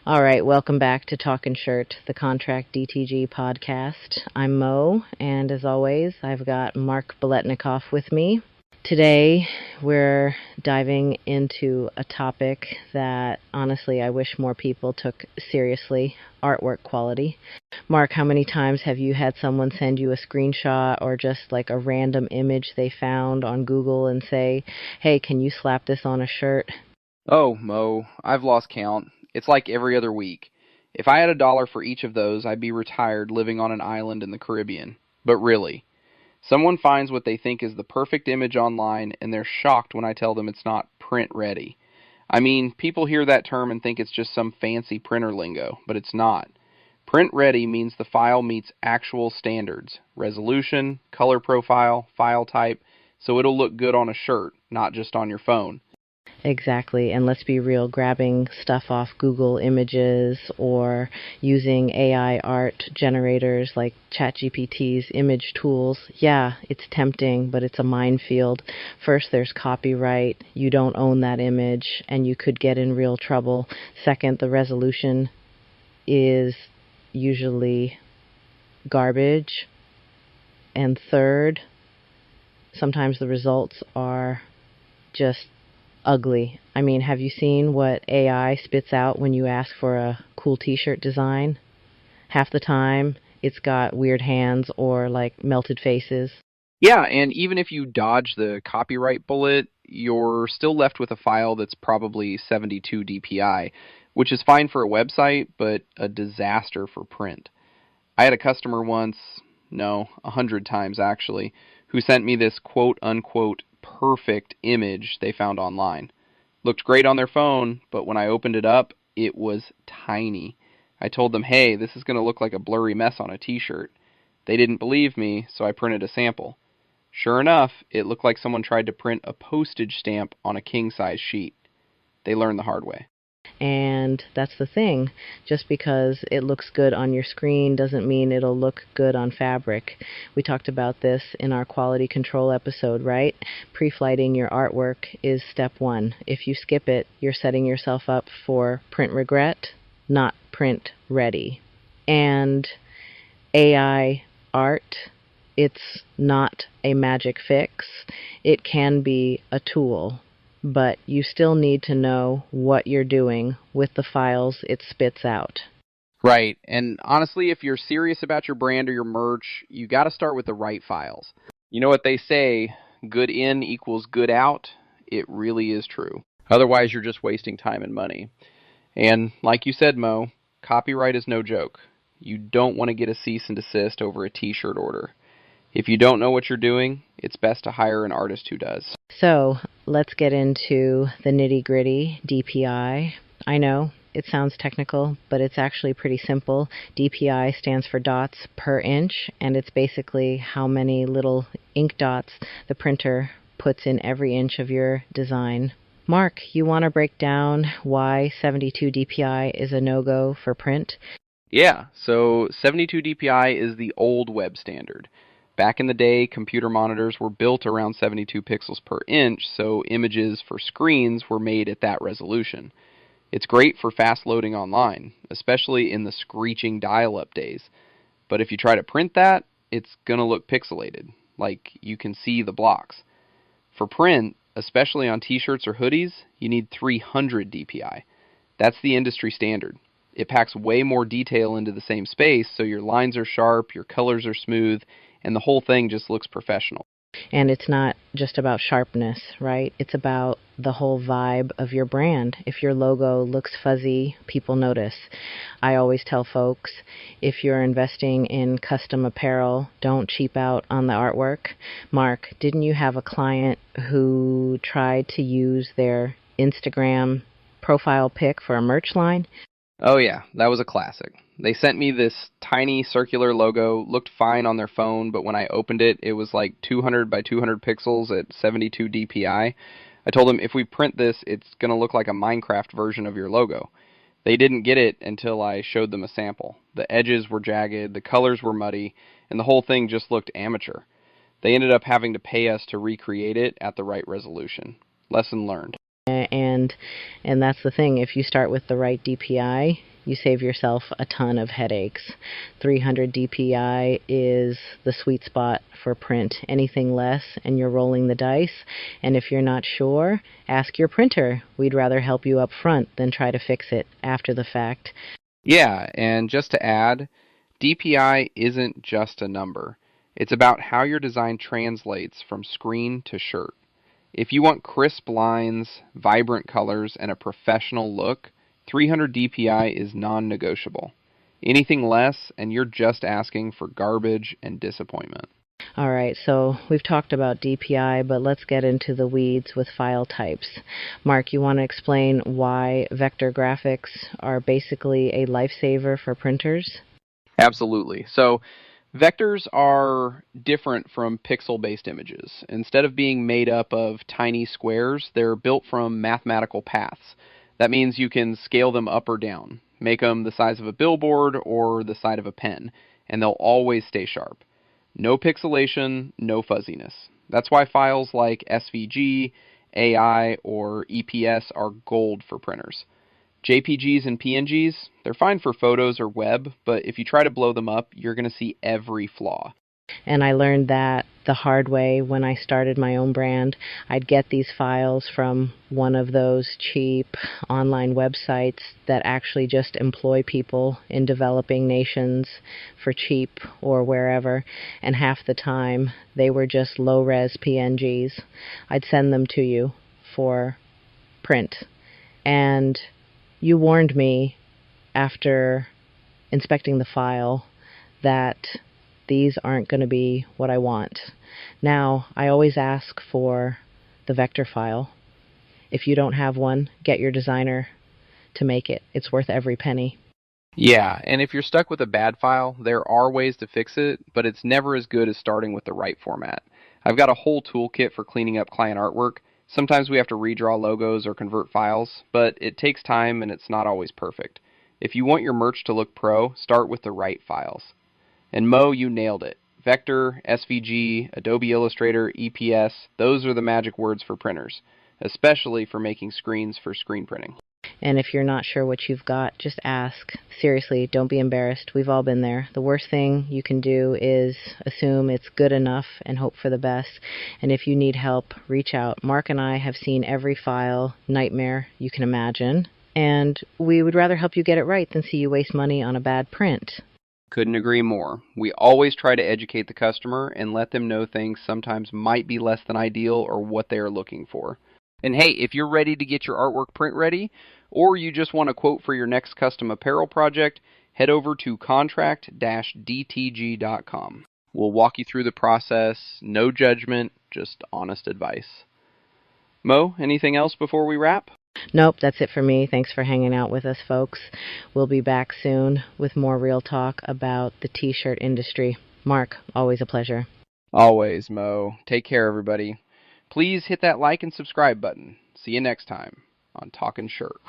All right, welcome back to Talkin' Shirt, the Contract DTG podcast. I'm Mo, and as always, I've got Mark Beletnikoff with me. Today, we're diving into a topic that, honestly, I wish more people took seriously, artwork quality. Mark, how many times have you had someone send you a screenshot or just like a random image they found on Google and say, hey, can you slap this on a shirt? Oh, Mo, I've lost count. It's like every other week. If I had $1 for each of those, I'd be retired living on an island in the Caribbean. But really, someone finds what they think is the perfect image online and they're shocked when I tell them it's not print ready. I mean, people hear that term and think it's just some fancy printer lingo, but it's not. Print ready means the file meets actual standards: resolution, color profile, file type, so it'll look good on a shirt, not just on your phone. Exactly, and let's be real, grabbing stuff off Google Images or using AI art generators like ChatGPT's image tools, yeah, it's tempting, but it's a minefield. First, there's copyright. You don't own that image, and you could get in real trouble. Second, the resolution is usually garbage. And third, sometimes the results are just ugly. I mean, have you seen what AI spits out when you ask for a cool t-shirt design? Half the time, it's got weird hands or like melted faces. Yeah, and even if you dodge the copyright bullet, you're still left with a file that's probably 72 DPI, which is fine for a website, but a disaster for print. I had a customer once, no, 100 times actually, who sent me this quote-unquote perfect image they found online. Looked great on their phone, but when I opened it up, it was tiny. I told them, hey, this is going to look like a blurry mess on a t-shirt. They didn't believe me, so I printed a sample. Sure enough, it looked like someone tried to print a postage stamp on a king-size sheet. They learned the hard way. And that's the thing. Just because it looks good on your screen doesn't mean it'll look good on fabric. We talked about this in our quality control episode, right? Pre-flighting your artwork is step one. If you skip it, you're setting yourself up for print regret, not print ready. And AI art, it's not a magic fix. It can be a tool, but you still need to know what you're doing with the files it spits out. Right, and honestly, if you're serious about your brand or your merch, you got to start with the right files. You know what they say, good in equals good out? It really is true. Otherwise, you're just wasting time and money. And like you said, Mo, copyright is no joke. You don't want to get a cease and desist over a t-shirt order. If you don't know what you're doing, it's best to hire an artist who does. So let's get into the nitty gritty DPI. I know it sounds technical, but it's actually pretty simple. DPI stands for dots per inch, and it's basically how many little ink dots the printer puts in every inch of your design. Mark, you want to break down why 72 DPI is a no-go for print? Yeah, so 72 DPI is the old web standard. Back in the day, computer monitors were built around 72 pixels per inch, so images for screens were made at that resolution. It's great for fast loading online, especially in the screeching dial-up days. But if you try to print that, it's going to look pixelated, like you can see the blocks. For print, especially on t-shirts or hoodies, you need 300 DPI. That's the industry standard. It packs way more detail into the same space, so your lines are sharp, your colors are smooth, and the whole thing just looks professional. And it's not just about sharpness, right? It's about the whole vibe of your brand. If your logo looks fuzzy, people notice. I always tell folks, if you're investing in custom apparel, don't cheap out on the artwork. Mark, didn't you have a client who tried to use their Instagram profile pic for a merch line? Oh yeah, that was a classic. They sent me this tiny circular logo, looked fine on their phone, but when I opened it, it was like 200 by 200 pixels at 72 DPI. I told them, if we print this, it's going to look like a Minecraft version of your logo. They didn't get it until I showed them a sample. The edges were jagged, the colors were muddy, and the whole thing just looked amateur. They ended up having to pay us to recreate it at the right resolution. Lesson learned. And that's the thing. If you start with the right DPI, you save yourself a ton of headaches. 300 DPI is the sweet spot for print. Anything less, and you're rolling the dice. And if you're not sure, ask your printer. We'd rather help you up front than try to fix it after the fact. Yeah, and just to add, DPI isn't just a number. It's about how your design translates from screen to shirt. If you want crisp lines, vibrant colors, and a professional look, 300 DPI is non-negotiable. Anything less, and you're just asking for garbage and disappointment. All right, so we've talked about DPI, but let's get into the weeds with file types. Mark, you want to explain why vector graphics are basically a lifesaver for printers? Absolutely. So, vectors are different from pixel-based images. Instead of being made up of tiny squares, they're built from mathematical paths. That means you can scale them up or down, make them the size of a billboard or the side of a pen, and they'll always stay sharp. No pixelation, no fuzziness. That's why files like SVG, AI, or EPS are gold for printers. JPGs and PNGs, they're fine for photos or web, but if you try to blow them up, you're going to see every flaw. And I learned that the hard way when I started my own brand. I'd get these files from one of those cheap online websites that actually just employ people in developing nations for cheap or wherever, and half the time they were just low-res PNGs. I'd send them to you for print. And you warned me after inspecting the file that these aren't going to be what I want. Now, I always ask for the vector file. If you don't have one, get your designer to make it. It's worth every penny. Yeah, and if you're stuck with a bad file, there are ways to fix it, but it's never as good as starting with the right format. I've got a whole toolkit for cleaning up client artwork. Sometimes we have to redraw logos or convert files, but it takes time and it's not always perfect. If you want your merch to look pro, start with the right files. And Mo, you nailed it. Vector, SVG, Adobe Illustrator, EPS, those are the magic words for printers, especially for making screens for screen printing. And if you're not sure what you've got, just ask. Seriously, don't be embarrassed. We've all been there. The worst thing you can do is assume it's good enough and hope for the best. And if you need help, reach out. Mark and I have seen every file nightmare you can imagine, and we would rather help you get it right than see you waste money on a bad print. Couldn't agree more. We always try to educate the customer and let them know things sometimes might be less than ideal or what they are looking for. And hey, if you're ready to get your artwork print ready, or you just want a quote for your next custom apparel project, head over to contract-dtg.com. We'll walk you through the process, no judgment, just honest advice. Mo, anything else before we wrap? Nope, that's it for me. Thanks for hanging out with us, folks. We'll be back soon with more real talk about the t-shirt industry. Mark, always a pleasure. Always, Mo. Take care, everybody. Please hit that like and subscribe button. See you next time on Talkin' Shirt.